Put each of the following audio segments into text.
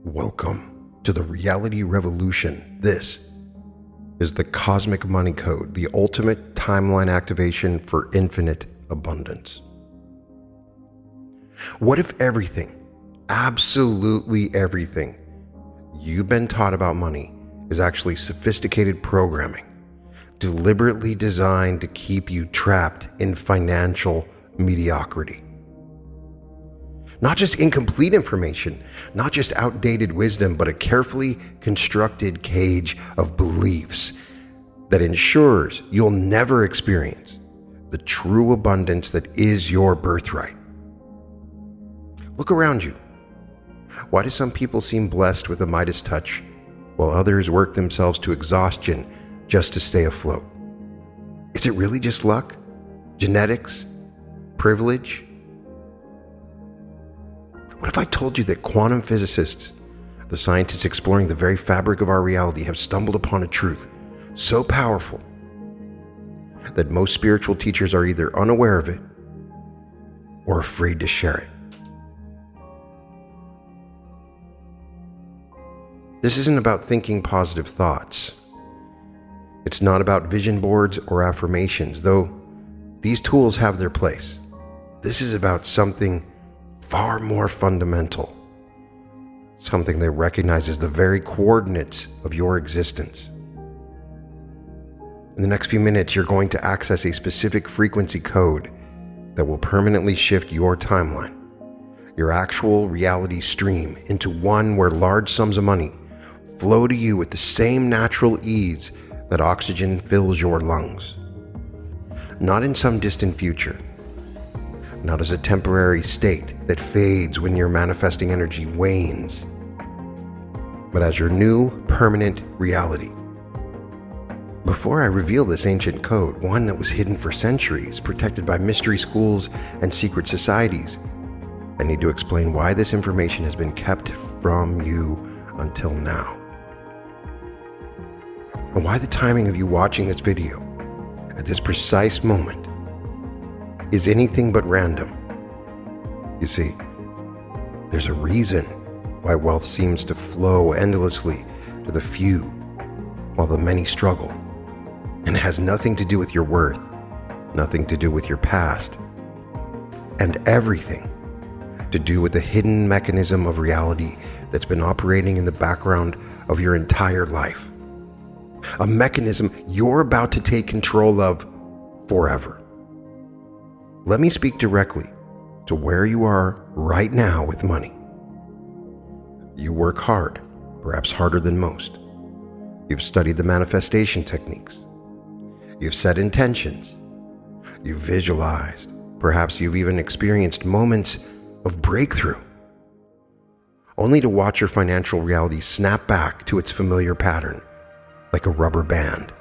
Welcome to the reality revolution. This is the cosmic money code, the ultimate timeline activation for infinite abundance. What if everything, absolutely everything, you've been taught about money is actually sophisticated programming, deliberately designed to keep you trapped in financial mediocrity? Not just incomplete information, not just outdated wisdom, but a carefully constructed cage of beliefs that ensures you'll never experience the true abundance that is your birthright. Look around you. Why do some people seem blessed with a Midas touch, while others work themselves to exhaustion just to stay afloat? Is it really just luck? Genetics? Privilege? What if I told you that quantum physicists, the scientists exploring the very fabric of our reality, have stumbled upon a truth so powerful that most spiritual teachers are either unaware of it or afraid to share it? This isn't about thinking positive thoughts. It's not about vision boards or affirmations, though these tools have their place. This is about something far more fundamental, something that recognizes the very coordinates of your existence. In the next few minutes, you're going to access a specific frequency code that will permanently shift your timeline, your actual reality stream, into one where large sums of money flow to you with the same natural ease that oxygen fills your lungs. Not in some distant future, not as a temporary state that fades when your manifesting energy wanes, but as your new permanent reality. Before I reveal this ancient code, one that was hidden for centuries, protected by mystery schools and secret societies, I need to explain why this information has been kept from you until now, and why the timing of you watching this video at this precise moment is anything but random. You see, there's a reason why wealth seems to flow endlessly to the few while the many struggle, and it has nothing to do with your worth, nothing to do with your past, and everything to do with the hidden mechanism of reality that's been operating in the background of your entire life. A mechanism you're about to take control of forever. Let me speak directly to where you are right now with money. You work hard, perhaps harder than most. You've studied the manifestation techniques. You've set intentions. You've visualized. Perhaps you've even experienced moments of breakthrough, only to watch your financial reality snap back to its familiar pattern, like a rubber band.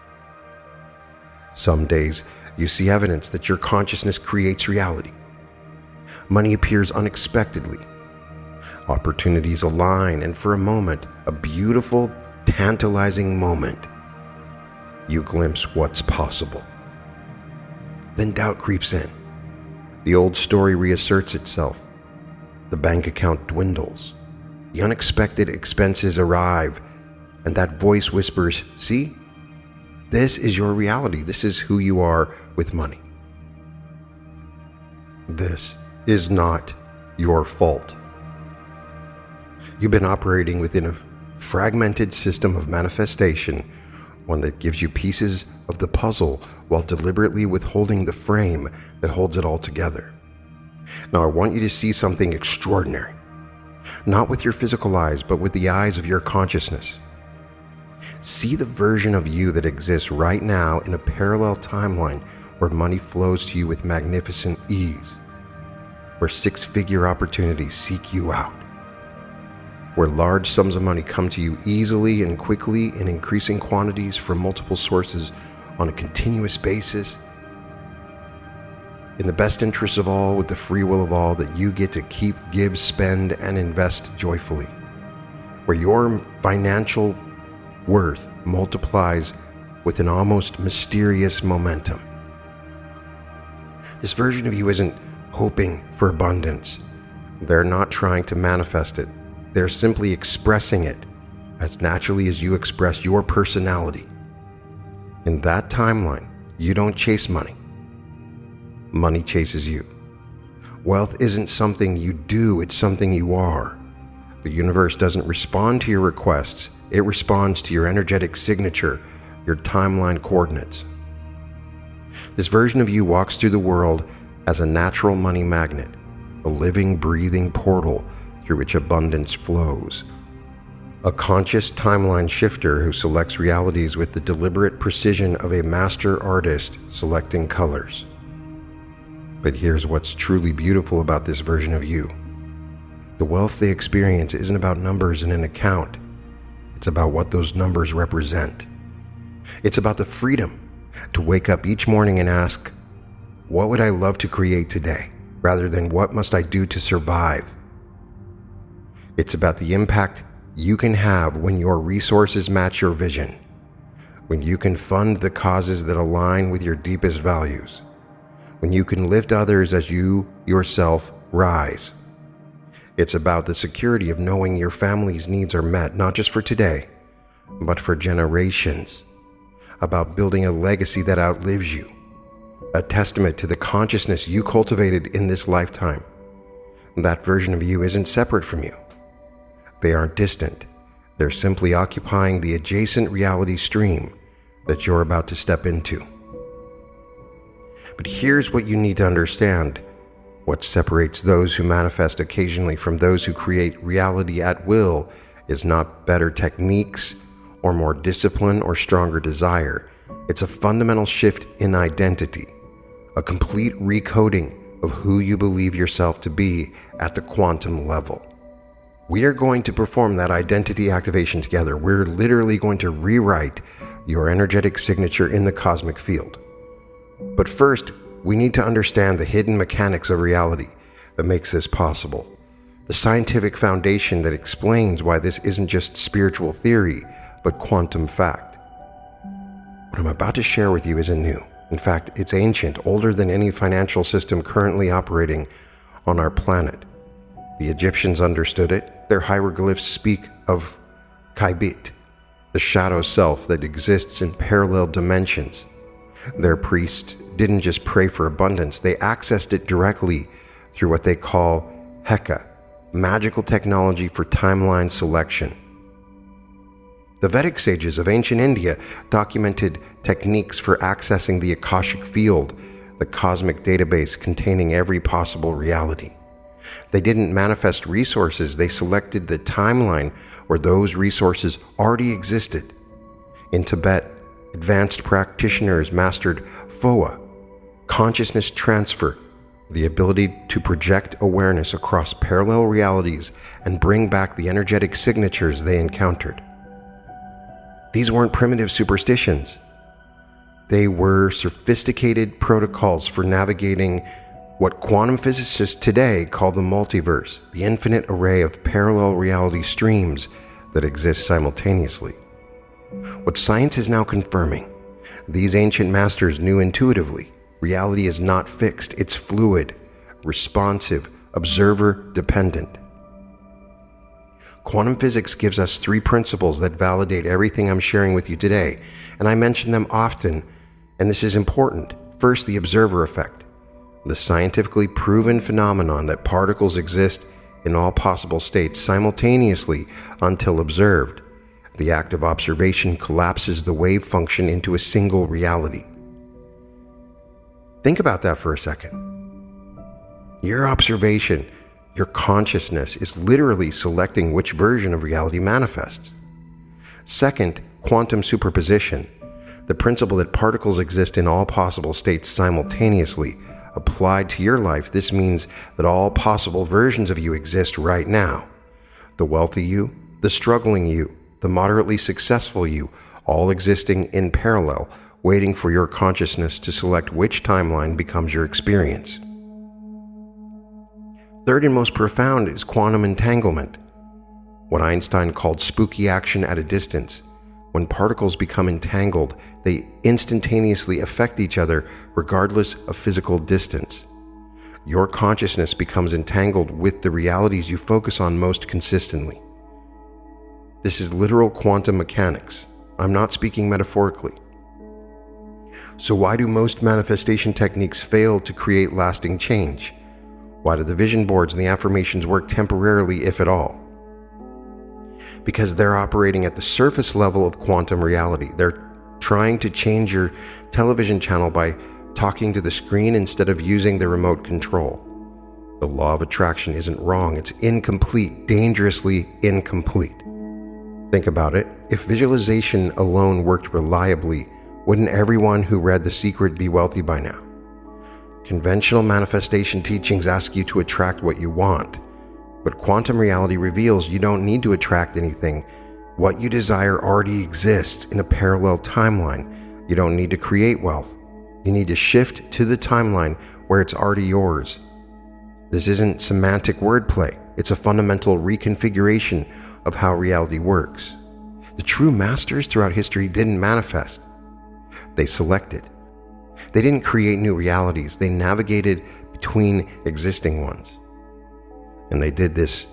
Some days, you see evidence that your consciousness creates reality. Money appears unexpectedly. Opportunities align, and for a moment, a beautiful, tantalizing moment, you glimpse what's possible. Then doubt creeps in. The old story reasserts itself. The bank account dwindles. The unexpected expenses arrive, and that voice whispers, "See? This is your reality. This is who you are with money." This is not your fault. You've been operating within a fragmented system of manifestation, one that gives you pieces of the puzzle while deliberately withholding the frame that holds it all together. Now, I want you to see something extraordinary, not with your physical eyes, but with the eyes of your consciousness. See the version of you that exists right now in a parallel timeline where money flows to you with magnificent ease, where six-figure opportunities seek you out, where large sums of money come to you easily and quickly in increasing quantities from multiple sources on a continuous basis, in the best interest of all, with the free will of all, that you get to keep, give, spend, and invest joyfully, where your financial worth multiplies with an almost mysterious momentum. This version of you isn't hoping for abundance. They're not trying to manifest it. They're simply expressing it as naturally as you express your personality. In that timeline, you don't chase money. Money chases you. Wealth isn't something you do, it's something you are. The universe doesn't respond to your requests, it responds to your energetic signature, your timeline coordinates. This version of you walks through the world as a natural money magnet, a living, breathing portal through which abundance flows. A conscious timeline shifter who selects realities with the deliberate precision of a master artist selecting colors. But here's what's truly beautiful about this version of you. The wealth they experience isn't about numbers in an account. It's about what those numbers represent. It's about the freedom to wake up each morning and ask, what would I love to create today, rather than what must I do to survive? It's about the impact you can have when your resources match your vision, when you can fund the causes that align with your deepest values, when you can lift others as you yourself rise. It's about the security of knowing your family's needs are met, not just for today, but for generations. About building a legacy that outlives you, a testament to the consciousness you cultivated in this lifetime. That version of you isn't separate from you. They aren't distant. They're simply occupying the adjacent reality stream that you're about to step into. But here's what you need to understand. What separates those who manifest occasionally from those who create reality at will is not better techniques or more discipline or stronger desire. It's a fundamental shift in identity, a complete recoding of who you believe yourself to be at the quantum level. We are going to perform that identity activation together. We're literally going to rewrite your energetic signature in the cosmic field. But first, we need to understand the hidden mechanics of reality that makes this possible. The scientific foundation that explains why this isn't just spiritual theory, but quantum fact. What I'm about to share with you isn't new. In fact, it's ancient, older than any financial system currently operating on our planet. The Egyptians understood it. Their hieroglyphs speak of Kaibit, the shadow self that exists in parallel dimensions. Their priests didn't just pray for abundance, they accessed it directly through what they call Heka, magical technology for timeline selection. The Vedic sages of ancient India documented techniques for accessing the Akashic field, the cosmic database containing every possible reality. They didn't manifest resources, they selected the timeline where those resources already existed. In Tibet, advanced practitioners mastered Phowa, consciousness transfer, the ability to project awareness across parallel realities and bring back the energetic signatures they encountered. These weren't primitive superstitions. They were sophisticated protocols for navigating what quantum physicists today call the multiverse, the infinite array of parallel reality streams that exist simultaneously. What science is now confirming, these ancient masters knew intuitively, reality is not fixed, it's fluid, responsive, observer-dependent. Quantum physics gives us 3 principles that validate everything I'm sharing with you today, and I mention them often, and this is important. First, the observer effect, the scientifically proven phenomenon that particles exist in all possible states simultaneously until observed. The act of observation collapses the wave function into a single reality. Think about that for a second. Your observation, your consciousness is literally selecting which version of reality manifests. Second, quantum superposition, the principle that particles exist in all possible states simultaneously. Applied to your life, this means that all possible versions of you exist right now. The wealthy you, the struggling you, the moderately successful you, all existing in parallel, waiting for your consciousness to select which timeline becomes your experience. Third and most profound is quantum entanglement, what Einstein called spooky action at a distance. When particles become entangled, they instantaneously affect each other regardless of physical distance. your consciousness becomes entangled with the realities you focus on most consistently. This is literal quantum mechanics. I'm not speaking metaphorically. So why do most manifestation techniques fail to create lasting change? Why do the vision boards and the affirmations work temporarily, if at all? Because they're operating at the surface level of quantum reality. They're trying to change your television channel by talking to the screen instead of using the remote control. The law of attraction isn't wrong. It's incomplete, dangerously incomplete. Think about it. If visualization alone worked reliably, wouldn't everyone who read The Secret be wealthy by now? Conventional manifestation teachings ask you to attract what you want. But quantum reality reveals you don't need to attract anything. What you desire already exists in a parallel timeline. You don't need to create wealth. You need to shift to the timeline where it's already yours. This isn't semantic wordplay. It's a fundamental reconfiguration of how reality works. The true masters throughout history didn't manifest. They selected. They didn't create new realities. They navigated between existing ones. And they did this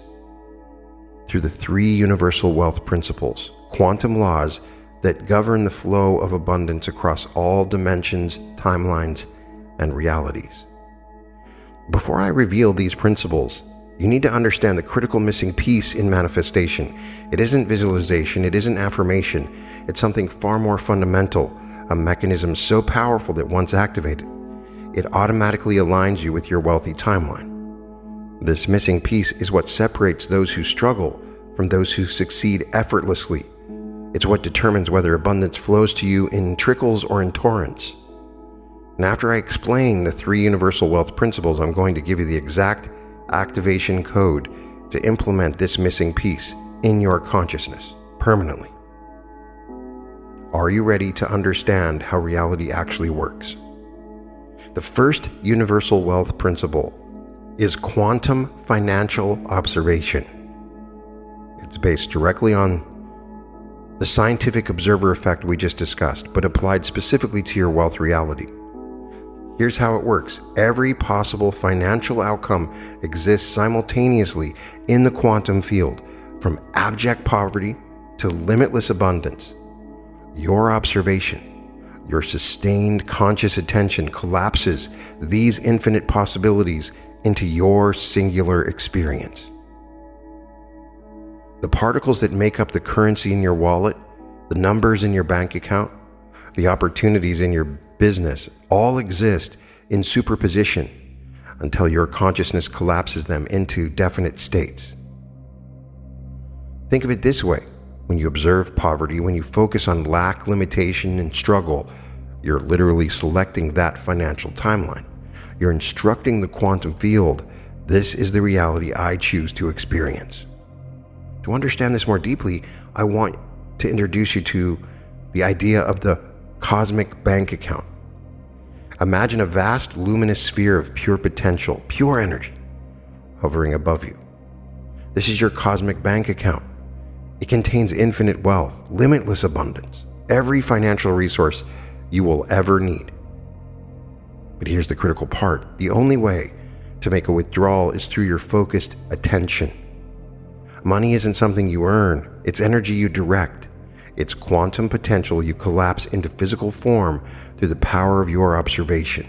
through the three universal wealth principles, quantum laws that govern the flow of abundance across all dimensions, timelines, and realities. Before I reveal these principles, you need to understand the critical missing piece in manifestation. It isn't visualization, it isn't affirmation, it's something far more fundamental, a mechanism so powerful that once activated, it automatically aligns you with your wealthy timeline. This missing piece is what separates those who struggle from those who succeed effortlessly. It's what determines whether abundance flows to you in trickles or in torrents. And after I explain the three universal wealth principles, I'm going to give you the exact activation code to implement this missing piece in your consciousness permanently. Are you ready to understand how reality actually works? The first universal wealth principle is quantum financial observation. It's based directly on the scientific observer effect we just discussed, but applied specifically to your wealth reality. Here's how it works. Every possible financial outcome exists simultaneously in the quantum field, from abject poverty to limitless abundance. Your observation, your sustained conscious attention collapses these infinite possibilities into your singular experience. The particles that make up the currency in your wallet, the numbers in your bank account, the opportunities in your business all exist in superposition until your consciousness collapses them into definite states. Think of it this way. When you observe poverty, when you focus on lack, limitation, and struggle, you're literally selecting that financial timeline. You're instructing the quantum field, this is the reality I choose to experience. To understand this more deeply, I want to introduce you to the idea of the cosmic bank account. Imagine a vast luminous sphere of pure potential, pure energy, hovering above you. This is your cosmic bank account. It contains infinite wealth, limitless abundance, every financial resource you will ever need. But here's the critical part. The only way to make a withdrawal is through your focused attention. Money isn't something you earn, it's energy you direct. It's quantum potential you collapse into physical form through the power of your observation.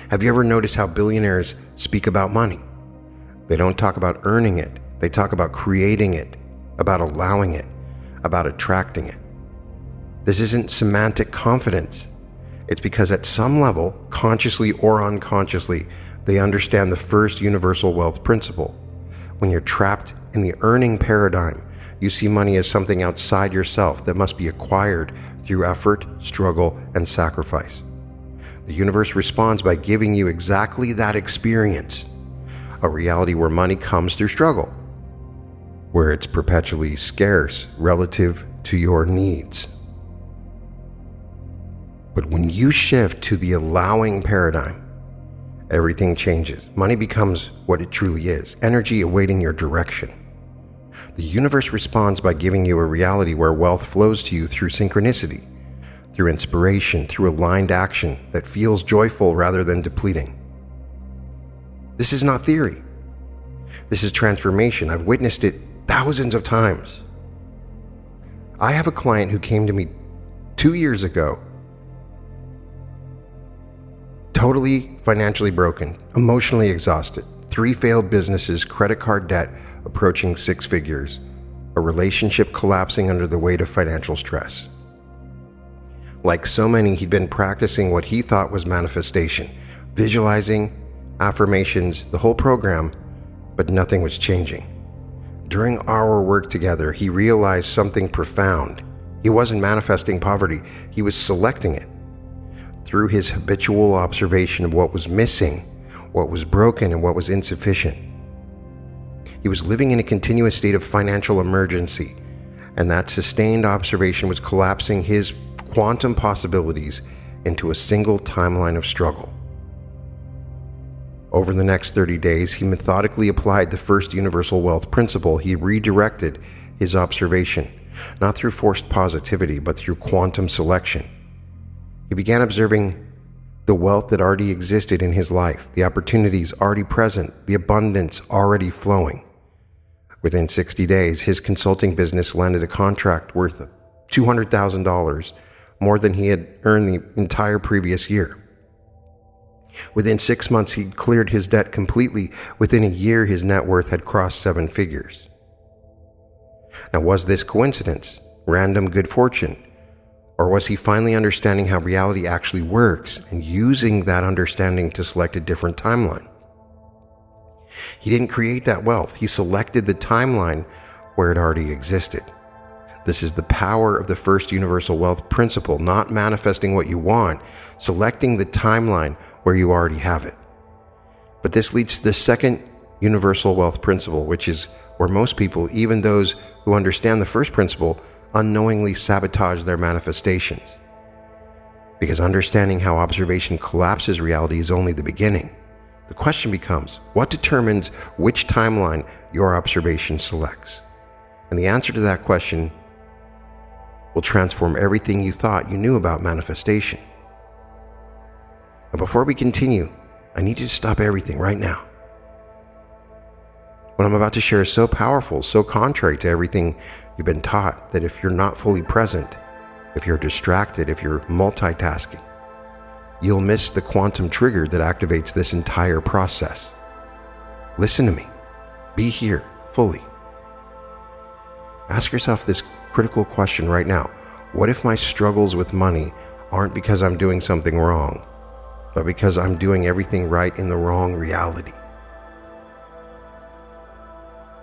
Have you ever noticed how billionaires speak about money? They don't talk about earning it, they talk about creating it, about allowing it, about attracting it. This isn't semantic confidence. It's because at some level, consciously or unconsciously, they understand the first universal wealth principle. When you're trapped in the earning paradigm, you see money as something outside yourself that must be acquired through effort, struggle, and sacrifice. The universe responds by giving you exactly that experience, a reality where money comes through struggle, where it's perpetually scarce relative to your needs. But when you shift to the allowing paradigm, everything changes. Money becomes what it truly is, energy awaiting your direction. The universe responds by giving you a reality where wealth flows to you through synchronicity, through inspiration, through aligned action that feels joyful rather than depleting. This is not theory. This is transformation. I've witnessed it thousands of times. I have a client who came to me 2 years ago, totally financially broken, emotionally exhausted, 3 failed businesses, credit card debt approaching 6 figures, a relationship collapsing under the weight of financial stress. Like so many, he'd been practicing what he thought was manifestation, visualizing, affirmations, the whole program, but nothing was changing. During our work together, he realized something profound. He wasn't manifesting poverty, he was selecting it. Through his habitual observation of what was missing, what was broken, and what was insufficient. He was living in a continuous state of financial emergency, and that sustained observation was collapsing his quantum possibilities into a single timeline of struggle. Over the next 30 days, he methodically applied the first universal wealth principle. He redirected his observation, not through forced positivity, but through quantum selection. He began observing the wealth that already existed in his life, the opportunities already present, the abundance already flowing. Within 60 days, his consulting business landed a contract worth $200,000, more than he had earned the entire previous year. Within 6 months, he'd cleared his debt completely. Within a year, his net worth had crossed 7 figures. Now, was this coincidence, random good fortune, or was he finally understanding how reality actually works and using that understanding to select a different timeline? He didn't create that wealth. He selected the timeline where it already existed. This is the power of the first universal wealth principle, not manifesting what you want, selecting the timeline where you already have it. But this leads to the second universal wealth principle, which is where most people, even those who understand the first principle, unknowingly sabotage their manifestations. Because understanding how observation collapses reality is only the beginning. The question becomes, what determines which timeline your observation selects? And the answer to that question will transform everything you thought you knew about manifestation. Now, before we continue, I need you to stop everything right now. What I'm about to share is so powerful, so contrary to everything you've been taught, that if you're not fully present, if you're distracted, if you're multitasking, you'll miss the quantum trigger that activates this entire process. Listen to me. Be here fully. Ask yourself this critical question right now. What if my struggles with money aren't because I'm doing something wrong, but because I'm doing everything right in the wrong reality?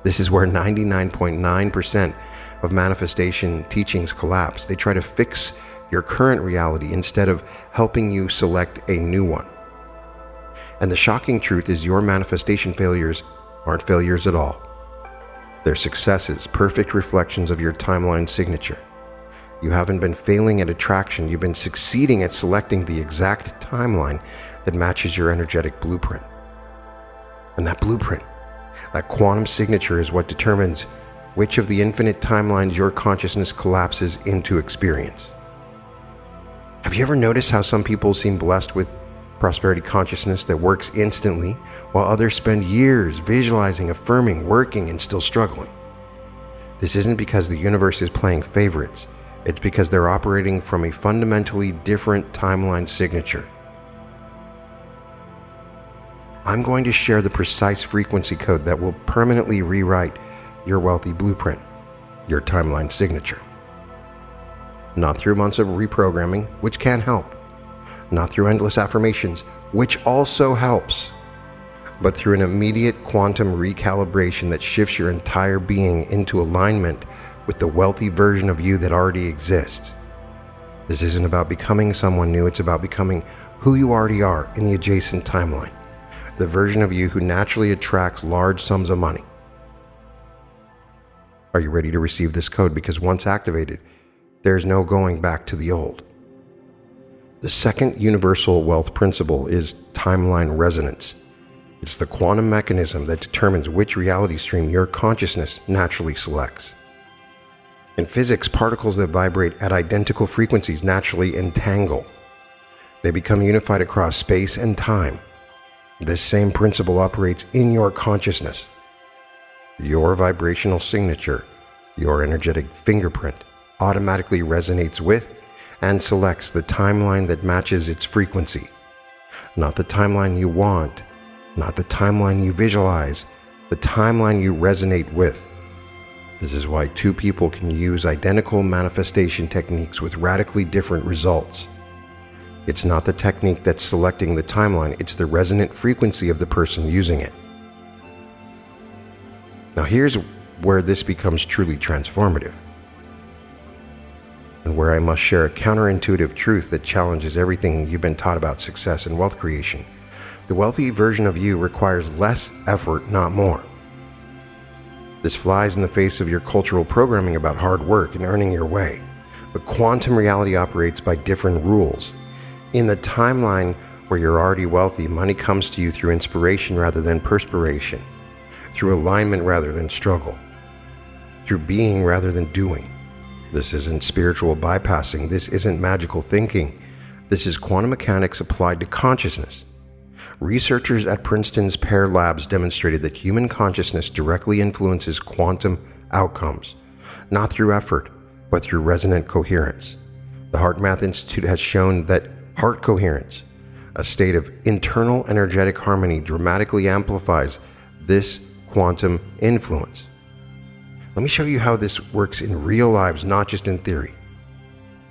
This is where 99.9% of manifestation teachings collapse. They try to fix your current reality instead of helping you select a new one. And the shocking truth is your manifestation failures aren't failures at all. They're successes, perfect reflections of your timeline signature. You haven't been failing at attraction, you've been succeeding at selecting the exact timeline that matches your energetic blueprint. And that blueprint, that quantum signature, is what determines which of the infinite timelines your consciousness collapses into experience. Have you ever noticed how some people seem blessed with prosperity consciousness that works instantly, while others spend years visualizing, affirming, working, and still struggling? This isn't because the universe is playing favorites. It's because they're operating from a fundamentally different timeline signature. I'm going to share the precise frequency code that will permanently rewrite your wealthy blueprint, your timeline signature. Not through months of reprogramming, which can help. Not through endless affirmations, which also helps. But through an immediate quantum recalibration that shifts your entire being into alignment with the wealthy version of you that already exists. This isn't about becoming someone new, it's about becoming who you already are in the adjacent timeline. The version of you who naturally attracts large sums of money. Are you ready to receive this code? Because once activated, there's no going back to the old. The second universal wealth principle is timeline resonance. It's the quantum mechanism that determines which reality stream your consciousness naturally selects. In physics, particles that vibrate at identical frequencies naturally entangle. They become unified across space and time. This same principle operates in your consciousness. Your vibrational signature, your energetic fingerprint, automatically resonates with and selects the timeline that matches its frequency. Not the timeline you want, not the timeline you visualize, the timeline you resonate with. This is why two people can use identical manifestation techniques with radically different results. It's not the technique that's selecting the timeline, it's the resonant frequency of the person using it. Now here's where this becomes truly transformative, and where I must share a counterintuitive truth that challenges everything you've been taught about success and wealth creation. The wealthy version of you requires less effort, not more. This flies in the face of your cultural programming about hard work and earning your way. But quantum reality operates by different rules. In the timeline where you're already wealthy, money comes to you through inspiration rather than perspiration, through alignment rather than struggle, through being rather than doing. This isn't spiritual bypassing. This isn't magical thinking. This is quantum mechanics applied to consciousness. Researchers at Princeton's Pear Labs demonstrated that human consciousness directly influences quantum outcomes, not through effort, but through resonant coherence. The Heart Math Institute has shown that heart coherence, a state of internal energetic harmony, dramatically amplifies this quantum influence. Let me show you how this works in real lives, not just in theory.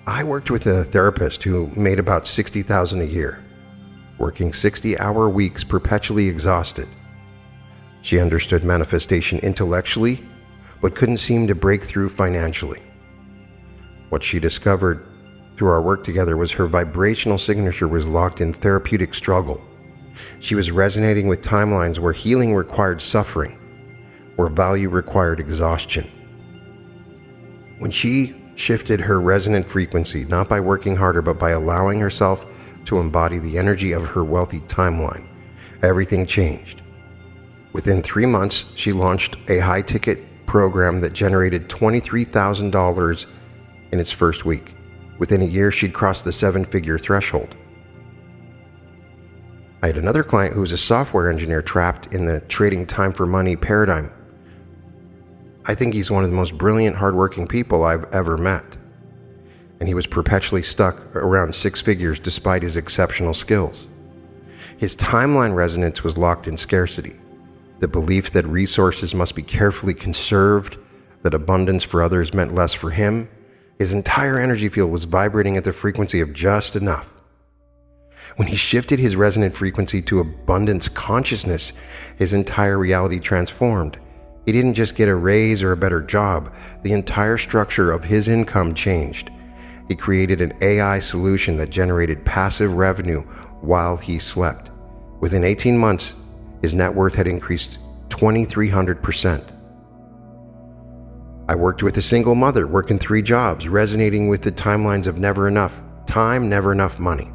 I worked with a therapist who made about $60,000 a year, working 60-hour weeks, perpetually exhausted. She understood manifestation intellectually, but couldn't seem to break through financially. What she discovered through our work together was her vibrational signature was locked in therapeutic struggle. She was resonating with timelines where healing required suffering, where value required exhaustion. When she shifted her resonant frequency, not by working harder, but by allowing herself to embody the energy of her wealthy timeline, everything changed. Within 3 months, she launched a high-ticket program that generated $23,000 in its first week. Within a year, she'd crossed the 7-figure threshold. I had another client who was a software engineer trapped in the trading time for money paradigm. I think he's one of the most brilliant, hardworking people I've ever met. And he was perpetually stuck around 6 figures despite his exceptional skills. His timeline resonance was locked in scarcity, the belief that resources must be carefully conserved, that abundance for others meant less for him. His entire energy field was vibrating at the frequency of just enough. When he shifted his resonant frequency to abundance consciousness, his entire reality transformed. He didn't just get a raise or a better job, the entire structure of his income changed. He created an AI solution that generated passive revenue while he slept. Within 18 months, his net worth had increased 2,300%. I worked with a single mother working 3 jobs, resonating with the timelines of never enough time, never enough money.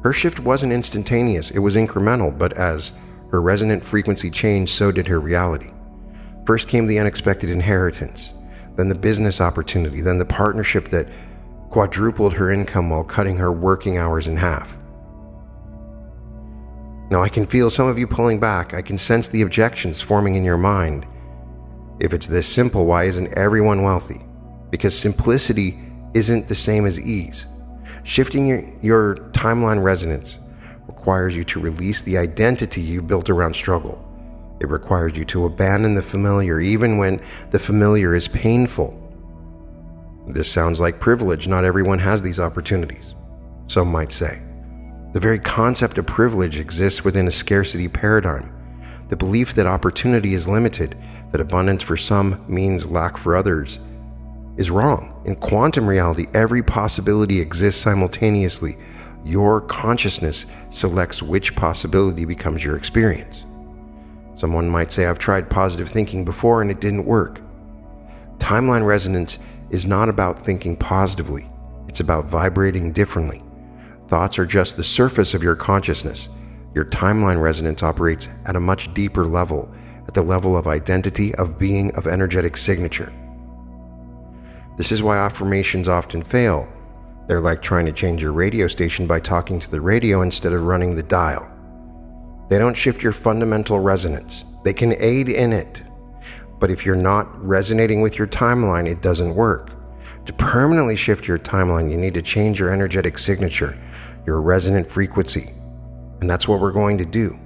Her shift wasn't instantaneous, it was incremental, but as her resonant frequency changed, so did her reality. First came the unexpected inheritance, then the business opportunity, then the partnership that quadrupled her income while cutting her working hours in half. Now I can feel some of you pulling back. I can sense the objections forming in your mind. If it's this simple, why isn't everyone wealthy? Because simplicity isn't the same as ease. Shifting your timeline resonance requires you to release the identity you built around struggle. It requires you to abandon the familiar, even when the familiar is painful. This sounds like privilege. Not everyone has these opportunities, some might say. The very concept of privilege exists within a scarcity paradigm. The belief that opportunity is limited, that abundance for some means lack for others, is wrong. In quantum reality, every possibility exists simultaneously. Your consciousness selects which possibility becomes your experience. Someone might say, I've tried positive thinking before and it didn't work. Timeline resonance is not about thinking positively. It's about vibrating differently. Thoughts are just the surface of your consciousness. Your timeline resonance operates at a much deeper level, at the level of identity, of being, of energetic signature. This is why affirmations often fail. They're like trying to change your radio station by talking to the radio instead of running the dial. They don't shift your fundamental resonance. They can aid in it. But if you're not resonating with your timeline, it doesn't work. To permanently shift your timeline, you need to change your energetic signature, your resonant frequency. And that's what we're going to do.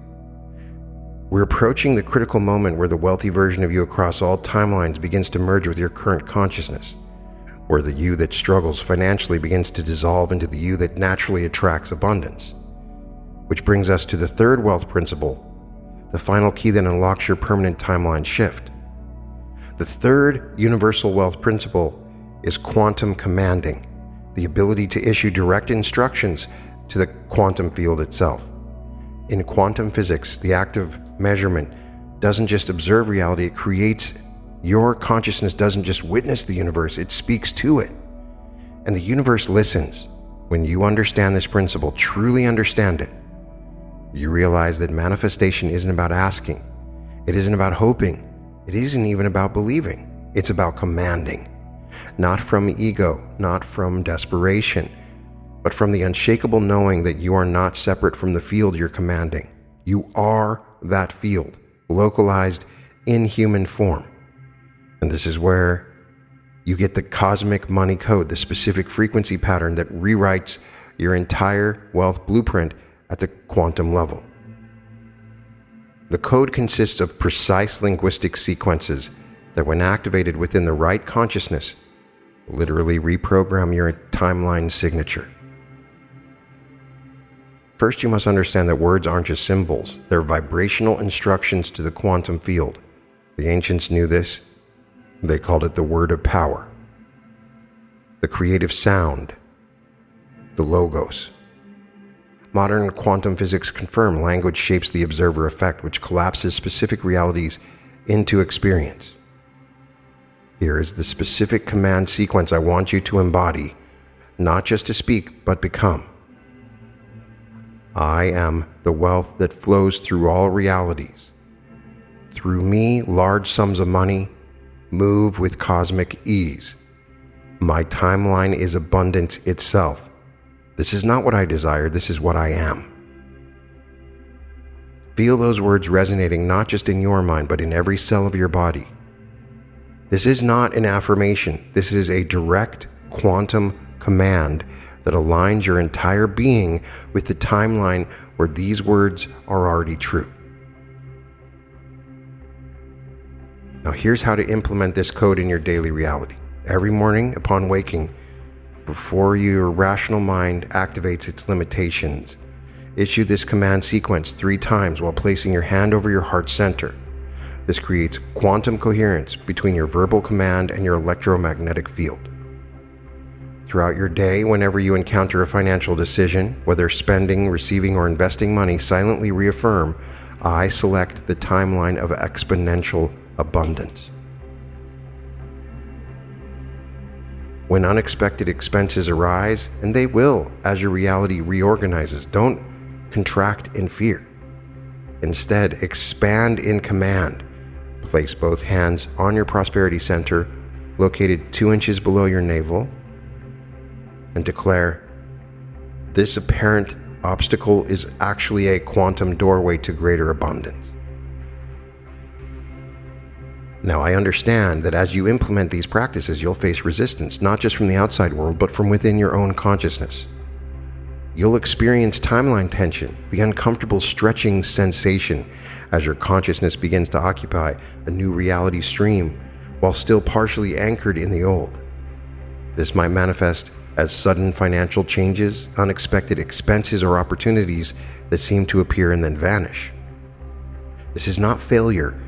We're approaching the critical moment where the wealthy version of you across all timelines begins to merge with your current consciousness, where the you that struggles financially begins to dissolve into the you that naturally attracts abundance. Which brings us to the third wealth principle, the final key that unlocks your permanent timeline shift. The third universal wealth principle is quantum commanding, the ability to issue direct instructions to the quantum field itself. In quantum physics, the act of measurement doesn't just observe reality, it creates. Your consciousness doesn't just witness the universe, it speaks to it. And the universe listens. When you understand this principle, truly understand it, you realize that manifestation isn't about asking. It isn't about hoping. It isn't even about believing. It's about commanding. Not from ego, not from desperation, but from the unshakable knowing that you are not separate from the field you're commanding. You are that field, localized in human form. And this is where you get the cosmic money code, the specific frequency pattern that rewrites your entire wealth blueprint at the quantum level. The code consists of precise linguistic sequences that, when activated within the right consciousness, literally reprogram your timeline signature. First, you must understand that words aren't just symbols. They're vibrational instructions to the quantum field. The ancients knew this. They called it the word of power. The creative sound, the logos. Modern quantum physics confirm language shapes the observer effect, which collapses specific realities into experience. Here is the specific command sequence I want you to embody, not just to speak, but become. I am the wealth that flows through all realities. Through me, large sums of money move with cosmic ease. My timeline is abundance itself. This is not what I desire, this is what I am. Feel those words resonating not just in your mind, but in every cell of your body. This is not an affirmation, this is a direct quantum command that aligns your entire being with the timeline where these words are already true. Now here's how to implement this code in your daily reality. Every morning upon waking, before your rational mind activates its limitations, issue this command sequence 3 times while placing your hand over your heart center. This creates quantum coherence between your verbal command and your electromagnetic field. Throughout your day, whenever you encounter a financial decision, whether spending, receiving, or investing money, silently reaffirm, I select the timeline of exponential abundance. When unexpected expenses arise, and they will as your reality reorganizes, don't contract in fear. Instead, expand in command. Place both hands on your prosperity center, located 2 inches below your navel, and declare, this apparent obstacle is actually a quantum doorway to greater abundance. Now, I understand that as you implement these practices, you'll face resistance, not just from the outside world, but from within your own consciousness. You'll experience timeline tension, the uncomfortable stretching sensation as your consciousness begins to occupy a new reality stream while still partially anchored in the old. This might manifest as sudden financial changes, unexpected expenses, or opportunities that seem to appear and then vanish. This is not failure.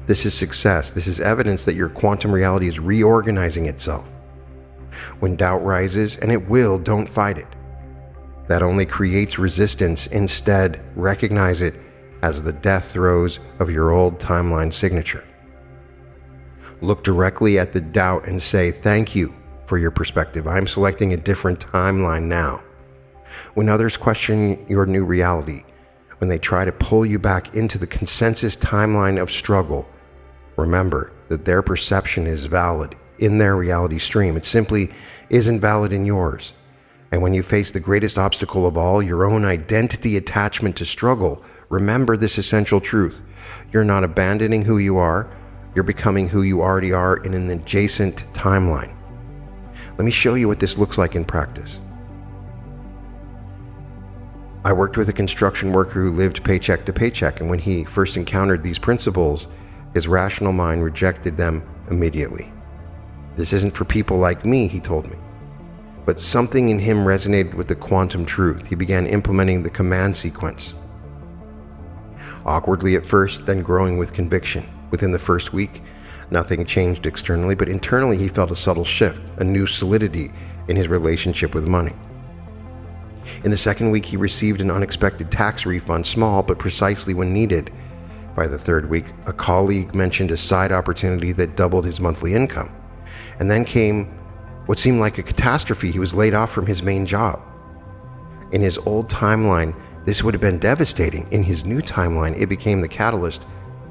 This is success. This is evidence that your quantum reality is reorganizing itself. When doubt rises, and it will, don't fight it. That only creates resistance. Instead, recognize it as the death throes of your old timeline signature. Look directly at the doubt and say, thank you for your perspective. I'm selecting a different timeline now. When others question your new reality, when they try to pull you back into the consensus timeline of struggle, remember that their perception is valid in their reality stream. It simply isn't valid in yours. And when you face the greatest obstacle of all, your own identity attachment to struggle, Remember this essential truth. You're not abandoning who you are. You're becoming who you already are in an adjacent timeline. Let me show you what this looks like in practice. I worked with a construction worker who lived paycheck to paycheck, and when he first encountered these principles, his rational mind rejected them immediately. This isn't for people like me, he told me. But something in him resonated with the quantum truth. He began implementing the command sequence. Awkwardly at first, then growing with conviction. Within the first week, nothing changed externally, but internally he felt a subtle shift, a new solidity in his relationship with money. In the second week, he received an unexpected tax refund, small but precisely when needed. By the third week, a colleague mentioned a side opportunity that doubled his monthly income. And then came what seemed like a catastrophe. He was laid off from his main job. In his old timeline, this would have been devastating. In his new timeline, it became the catalyst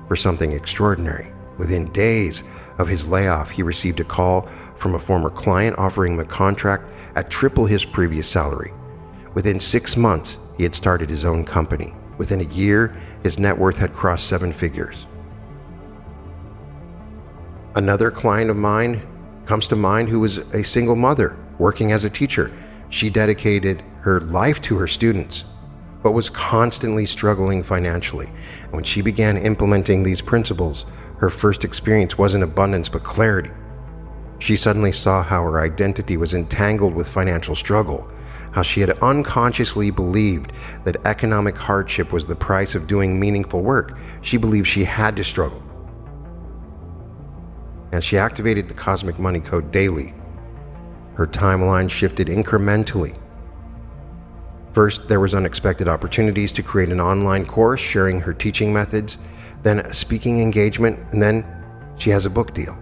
for something extraordinary. Within days of his layoff, he received a call from a former client offering him a contract at triple his previous salary. Within 6 months, he had started his own company. Within a year, his net worth had crossed 7 figures. Another client of mine comes to mind who was a single mother working as a teacher. She dedicated her life to her students, but was constantly struggling financially. And when she began implementing these principles, her first experience wasn't abundance but clarity. She suddenly saw how her identity was entangled with financial struggle, how she had unconsciously believed that economic hardship was the price of doing meaningful work. She believed she had to struggle. As she activated the cosmic money code daily, her timeline shifted incrementally. First, there was unexpected opportunities to create an online course sharing her teaching methods, then a speaking engagement, and then she has a book deal.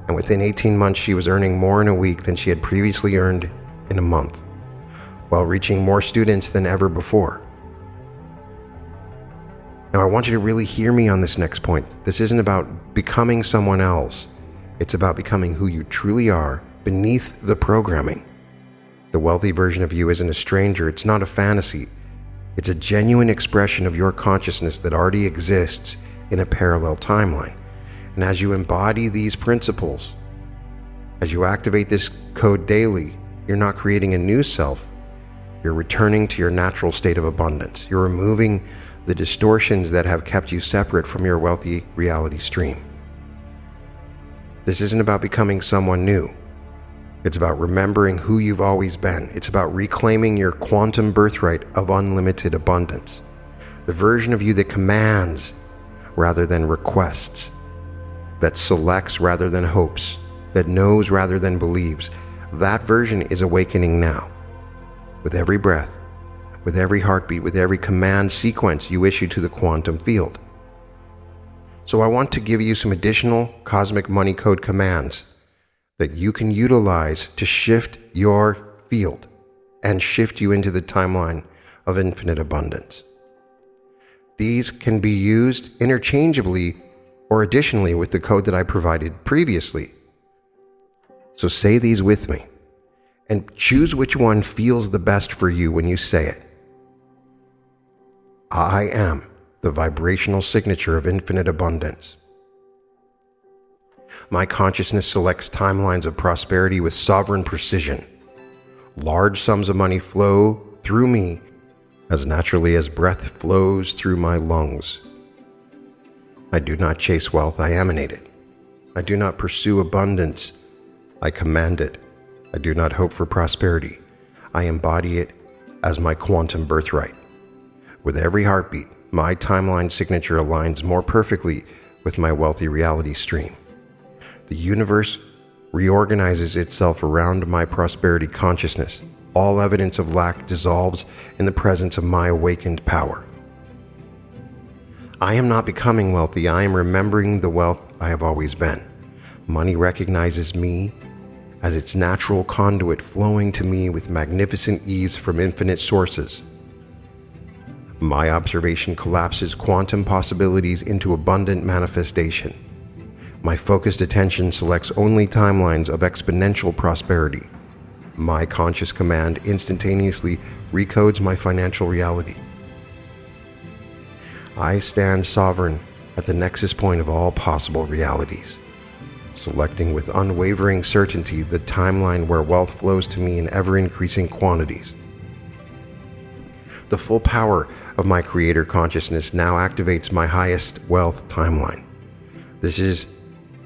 And within 18 months, she was earning more in a week than she had previously earned in a month, while reaching more students than ever before. Now, I want you to really hear me on this next point. This isn't about becoming someone else. It's about becoming who you truly are beneath the programming. The wealthy version of you isn't a stranger. It's not a fantasy. It's a genuine expression of your consciousness that already exists in a parallel timeline. And as you embody these principles, as you activate this code daily, you're not creating a new self. You're returning to your natural state of abundance. You're removing the distortions that have kept you separate from your wealthy reality stream. This isn't about becoming someone new. It's about remembering who you've always been. It's about reclaiming your quantum birthright of unlimited abundance. The version of you that commands rather than requests, that selects rather than hopes, that knows rather than believes. That version is awakening now. With every breath, with every heartbeat, with every command sequence you issue to the quantum field. So I want to give you some additional cosmic money code commands that you can utilize to shift your field and shift you into the timeline of infinite abundance. These can be used interchangeably or additionally with the code that I provided previously. So say these with me and choose which one feels the best for you when you say it. I am the vibrational signature of infinite abundance. My consciousness selects timelines of prosperity with sovereign precision. Large sums of money flow through me as naturally as breath flows through my lungs. I do not chase wealth, I emanate it. I do not pursue abundance, I command it. I do not hope for prosperity, I embody it as my quantum birthright. With every heartbeat, my timeline signature aligns more perfectly with my wealthy reality stream. The universe reorganizes itself around my prosperity consciousness. All evidence of lack dissolves in the presence of my awakened power. I am not becoming wealthy, I am remembering the wealth I have always been. Money recognizes me as its natural conduit, flowing to me with magnificent ease from infinite sources. My observation collapses quantum possibilities into abundant manifestation. My focused attention selects only timelines of exponential prosperity. My conscious command instantaneously recodes my financial reality. I stand sovereign at the nexus point of all possible realities, selecting with unwavering certainty the timeline where wealth flows to me in ever-increasing quantities. The full power of my creator consciousness now activates my highest wealth timeline. This is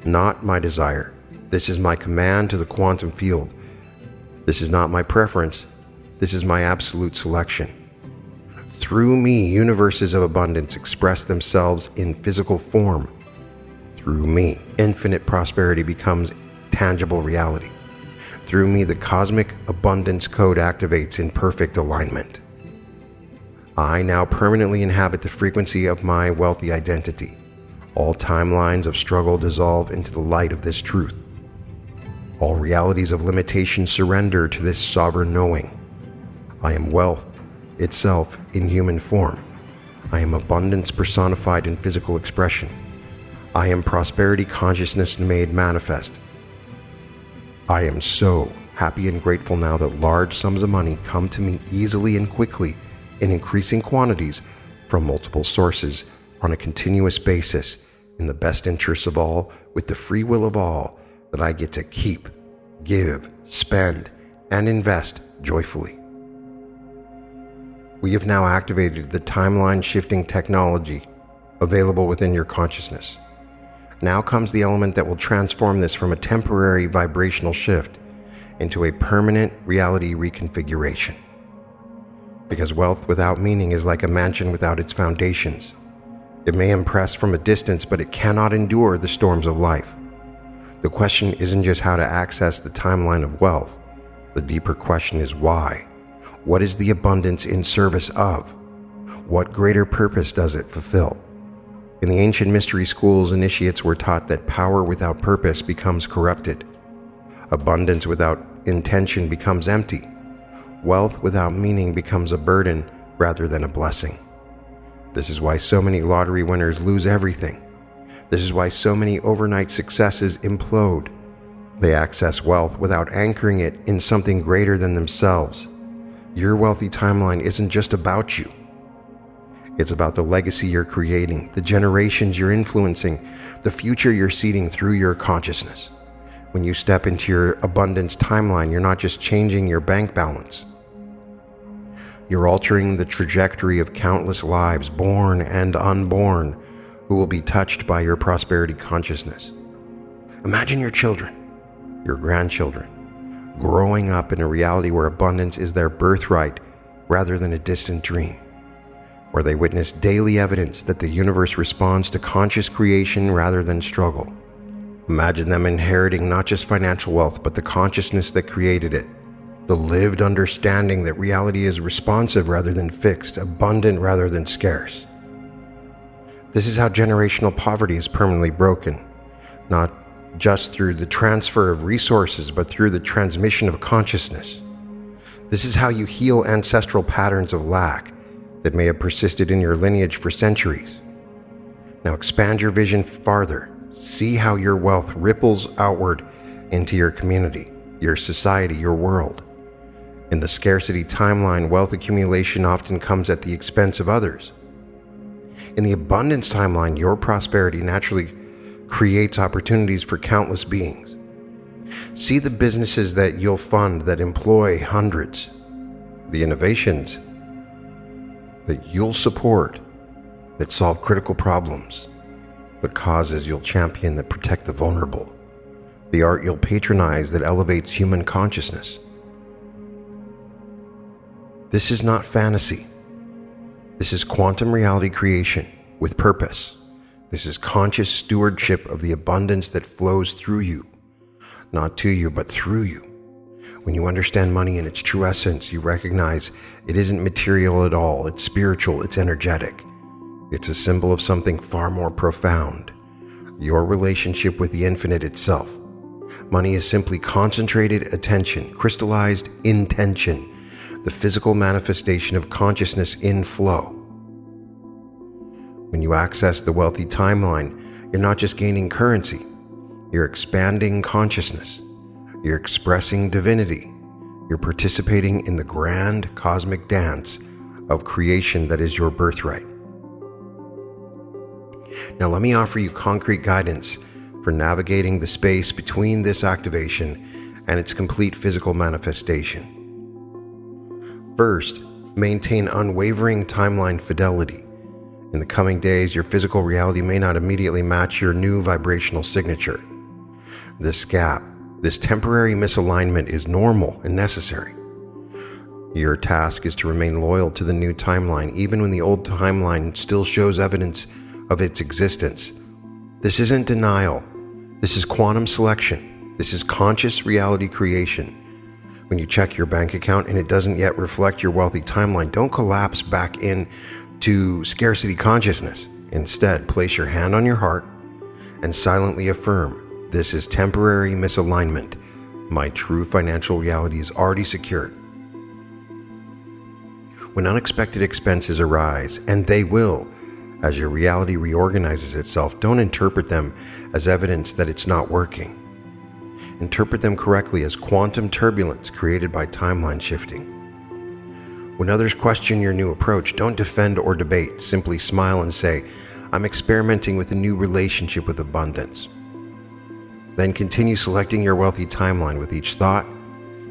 not my desire. This is my command to the quantum field. This is not my preference. This is my absolute selection. Through me, universes of abundance express themselves in physical form. Through me, infinite prosperity becomes tangible reality. Through me, the cosmic abundance code activates in perfect alignment. I now permanently inhabit the frequency of my wealthy identity. All timelines of struggle dissolve into the light of this truth. All realities of limitation surrender to this sovereign knowing. I am wealth itself in human form. I am abundance personified in physical expression. I am prosperity consciousness made manifest. I am so happy and grateful now that large sums of money come to me easily and quickly in increasing quantities from multiple sources on a continuous basis in the best interests of all, with the free will of all that I get to keep, give, spend, and invest joyfully. We have now activated the timeline shifting technology available within your consciousness. Now comes the element that will transform this from a temporary vibrational shift into a permanent reality reconfiguration. Because wealth without meaning is like a mansion without its foundations. It may impress from a distance, but it cannot endure the storms of life. The question isn't just how to access the timeline of wealth. The deeper question is why. What is the abundance in service of? What greater purpose does it fulfill? In the ancient mystery schools, initiates were taught that power without purpose becomes corrupted. Abundance without intention becomes empty. Wealth without meaning becomes a burden rather than a blessing. This is why so many lottery winners lose everything. This is why so many overnight successes implode. They access wealth without anchoring it in something greater than themselves. Your wealthy timeline isn't just about you. It's about the legacy you're creating, the generations you're influencing, the future you're seeding through your consciousness. When you step into your abundance timeline, you're not just changing your bank balance. You're altering the trajectory of countless lives, born and unborn, who will be touched by your prosperity consciousness. Imagine your children, your grandchildren, growing up in a reality where abundance is their birthright rather than a distant dream, where they witness daily evidence that the universe responds to conscious creation rather than struggle. Imagine them inheriting not just financial wealth, but the consciousness that created it, the lived understanding that reality is responsive rather than fixed, abundant rather than scarce. This is how generational poverty is permanently broken, not just through the transfer of resources, but through the transmission of consciousness. This is how you heal ancestral patterns of lack that may have persisted in your lineage for centuries. Now expand your vision farther. See how your wealth ripples outward into your community, your society, your world. In the scarcity timeline, wealth accumulation often comes at the expense of others. In the abundance timeline, your prosperity naturally creates opportunities for countless beings. See the businesses that you'll fund that employ hundreds, the innovations that you'll support that solve critical problems, the causes you'll champion that protect the vulnerable, the art you'll patronize that elevates human consciousness. This is not fantasy. This is quantum reality creation with purpose. This is conscious stewardship of the abundance that flows through you, not to you, but through you. When you understand money in its true essence, you recognize it isn't material at all. It's spiritual, it's energetic. It's a symbol of something far more profound, your relationship with the infinite itself. Money is simply concentrated attention, crystallized intention, the physical manifestation of consciousness in flow. When you access the wealthy timeline, you're not just gaining currency, you're expanding consciousness, you're expressing divinity, you're participating in the grand cosmic dance of creation that is your birthright. Now let me offer you concrete guidance for navigating the space between this activation and its complete physical manifestation. First, maintain unwavering timeline fidelity. In the coming days, your physical reality may not immediately match your new vibrational signature. This gap, this temporary misalignment is normal and necessary. Your task is to remain loyal to the new timeline, even when the old timeline still shows evidence of its existence. This isn't denial. This is quantum selection. This is conscious reality creation. When you check your bank account and it doesn't yet reflect your wealthy timeline, don't collapse back into scarcity consciousness. Instead, place your hand on your heart and silently affirm, this is temporary misalignment. My true financial reality is already secured. When unexpected expenses arise, and they will, as your reality reorganizes itself, don't interpret them as evidence that it's not working. Interpret them correctly as quantum turbulence created by timeline shifting. When others question your new approach, don't defend or debate. Simply smile and say, I'm experimenting with a new relationship with abundance. Then continue selecting your wealthy timeline with each thought,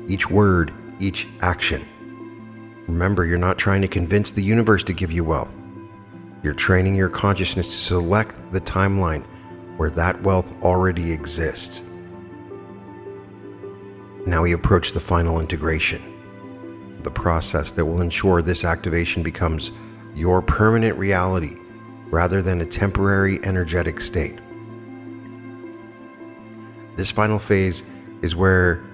each word, each action. Remember, you're not trying to convince the universe to give you wealth. You're training your consciousness to select the timeline where that wealth already exists. Now we approach the final integration, the process that will ensure this activation becomes your permanent reality rather than a temporary energetic state. This final phase is where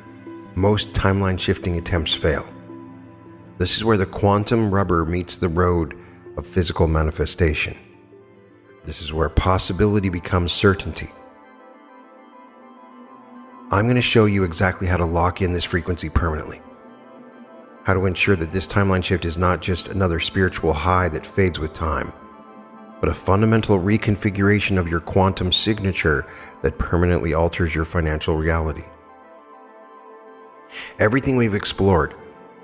most timeline shifting attempts fail. This is where the quantum rubber meets the road of physical manifestation. This is where possibility becomes certainty. I'm going to show you exactly how to lock in this frequency permanently. How to ensure that this timeline shift is not just another spiritual high that fades with time, but a fundamental reconfiguration of your quantum signature that permanently alters your financial reality. Everything we've explored,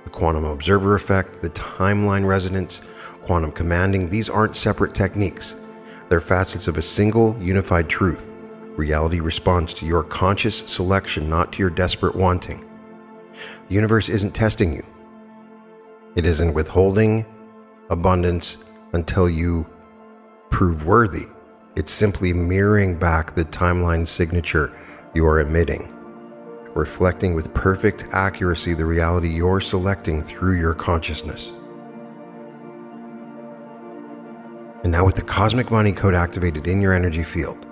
the quantum observer effect, the timeline resonance, quantum commanding, these aren't separate techniques. They're facets of a single unified truth. Reality responds to your conscious selection, not to your desperate wanting. The universe isn't testing you. It isn't withholding abundance until you prove worthy. It's simply mirroring back the timeline signature you are emitting, reflecting with perfect accuracy the reality you're selecting through your consciousness. And now with the cosmic money code activated in your energy field,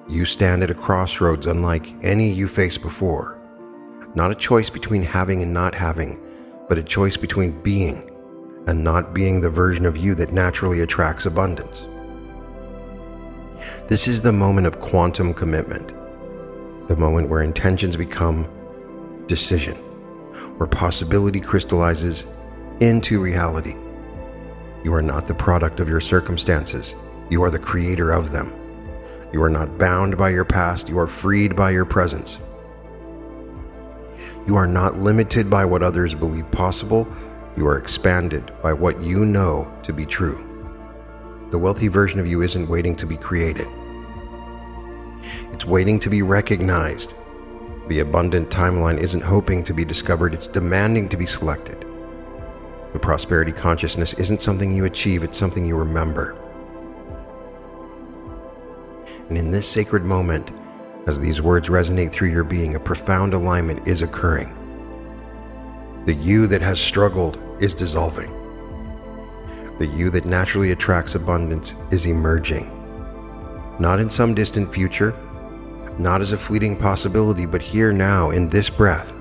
you stand at a crossroads unlike any you faced before. Not a choice between having and not having, but a choice between being and not being the version of you that naturally attracts abundance. This is the moment of quantum commitment, the moment where intentions become decision, where possibility crystallizes into reality. You are not the product of your circumstances. You are the creator of them. You are not bound by your past. You are freed by your presence. You are not limited by what others believe possible. You are expanded by what you know to be true. The wealthy version of you isn't waiting to be created. It's waiting to be recognized. The abundant timeline isn't hoping to be discovered. It's demanding to be selected. The prosperity consciousness isn't something you achieve. It's something you remember. And in this sacred moment, as these words resonate through your being, a profound alignment is occurring. The you that has struggled is dissolving. The you that naturally attracts abundance is emerging. Not in some distant future, not as a fleeting possibility, but here now in this breath.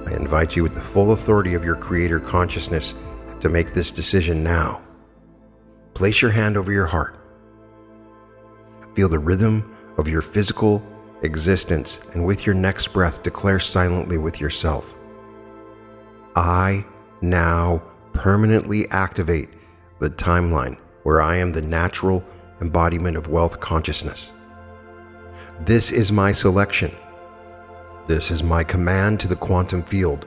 I invite you with the full authority of your creator consciousness to make this decision now. Place your hand over your heart. Feel the rhythm of your physical existence, and with your next breath, declare silently with yourself, I now permanently activate the timeline where I am the natural embodiment of wealth consciousness. This is my selection. This is my command to the quantum field.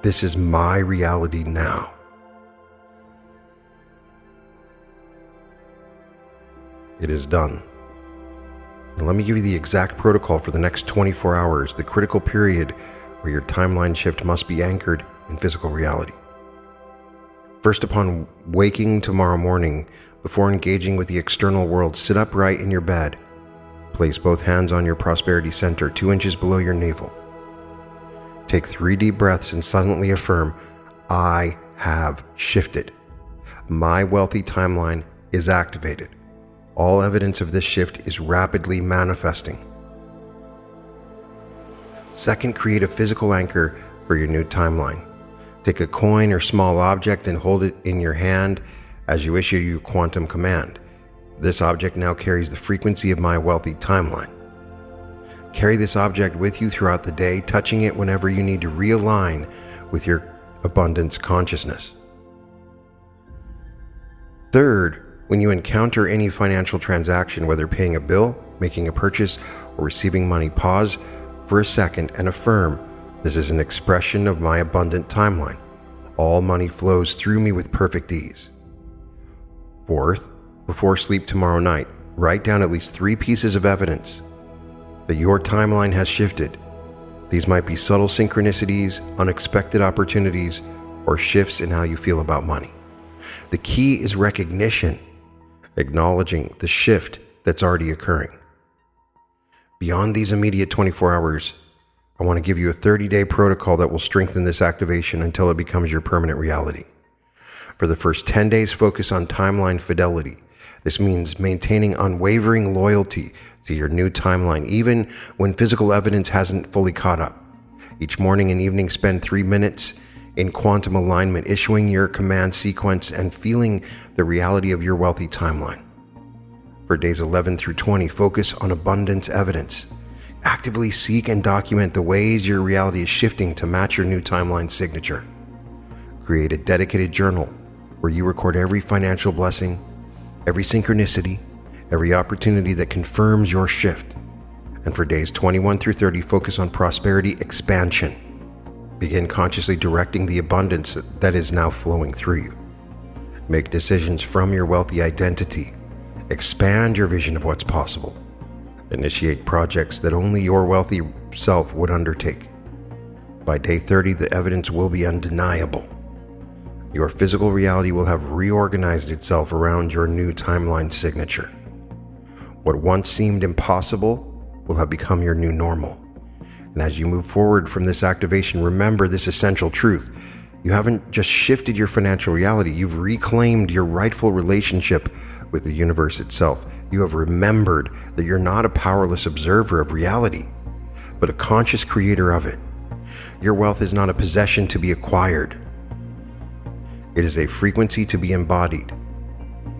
This is my reality now. It is done. Now let me give you the exact protocol for the next 24 hours, the critical period where your timeline shift must be anchored in physical reality. First, upon waking tomorrow morning, before engaging with the external world, sit upright in your bed. Place both hands on your prosperity center, 2 inches below your navel. Take 3 deep breaths and silently affirm, I have shifted. My wealthy timeline is activated. All evidence of this shift is rapidly manifesting. Second, create a physical anchor for your new timeline. Take a coin or small object and hold it in your hand as you issue your quantum command. This object now carries the frequency of my wealthy timeline. Carry this object with you throughout the day, touching it whenever you need to realign with your abundance consciousness. Third, when you encounter any financial transaction, whether paying a bill, making a purchase, or receiving money, pause for a second and affirm, this is an expression of my abundant timeline. All money flows through me with perfect ease. Fourth, before sleep tomorrow night, write down at least 3 pieces of evidence that your timeline has shifted. These might be subtle synchronicities, unexpected opportunities, or shifts in how you feel about money. The key is recognition, acknowledging the shift that's already occurring. Beyond these immediate 24 hours, I want to give you a 30-day protocol that will strengthen this activation until it becomes your permanent reality. For the first 10 days, focus on timeline fidelity. This means maintaining unwavering loyalty to your new timeline, even when physical evidence hasn't fully caught up. Each morning and evening, spend 3 minutes in quantum alignment, issuing your command sequence and feeling the reality of your wealthy timeline. For days 11 through 20, focus on abundance evidence. Actively seek and document the ways your reality is shifting to match your new timeline signature. Create a dedicated journal where you record every financial blessing, every synchronicity, every opportunity that confirms your shift. And for days 21 through 30, focus on prosperity expansion. Begin consciously directing the abundance that is now flowing through you. Make decisions from your wealthy identity. Expand your vision of what's possible. Initiate projects that only your wealthy self would undertake. By day 30, the evidence will be undeniable. Your physical reality will have reorganized itself around your new timeline signature. What once seemed impossible will have become your new normal. And as you move forward from this activation, remember this essential truth. You haven't just shifted your financial reality, you've reclaimed your rightful relationship with the universe itself. You have remembered that you're not a powerless observer of reality, but a conscious creator of it. Your wealth is not a possession to be acquired. It is a frequency to be embodied.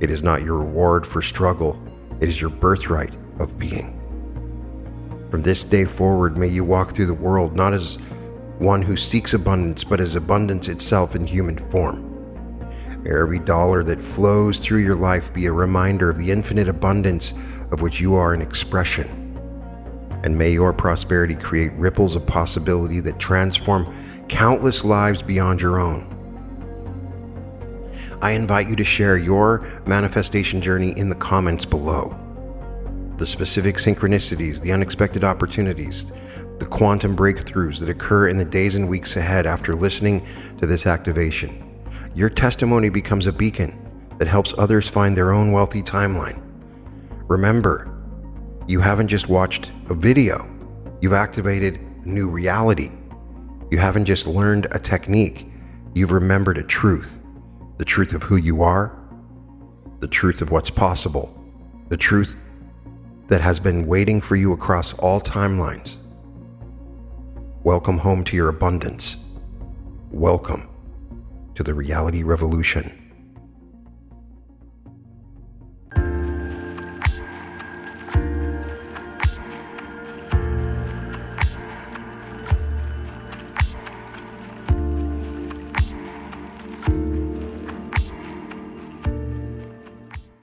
It is not your reward for struggle. It is your birthright of being. From this day forward, may you walk through the world not as one who seeks abundance, but as abundance itself in human form. May every dollar that flows through your life be a reminder of the infinite abundance of which you are an expression. And may your prosperity create ripples of possibility that transform countless lives beyond your own. I invite you to share your manifestation journey in the comments below. The specific synchronicities, the unexpected opportunities, the quantum breakthroughs that occur in the days and weeks ahead after listening to this activation. Your testimony becomes a beacon that helps others find their own wealthy timeline. Remember, you haven't just watched a video, you've activated a new reality. You haven't just learned a technique, you've remembered a truth. The truth of who you are, the truth of what's possible, the truth that has been waiting for you across all timelines. Welcome home to your abundance. Welcome to the reality revolution.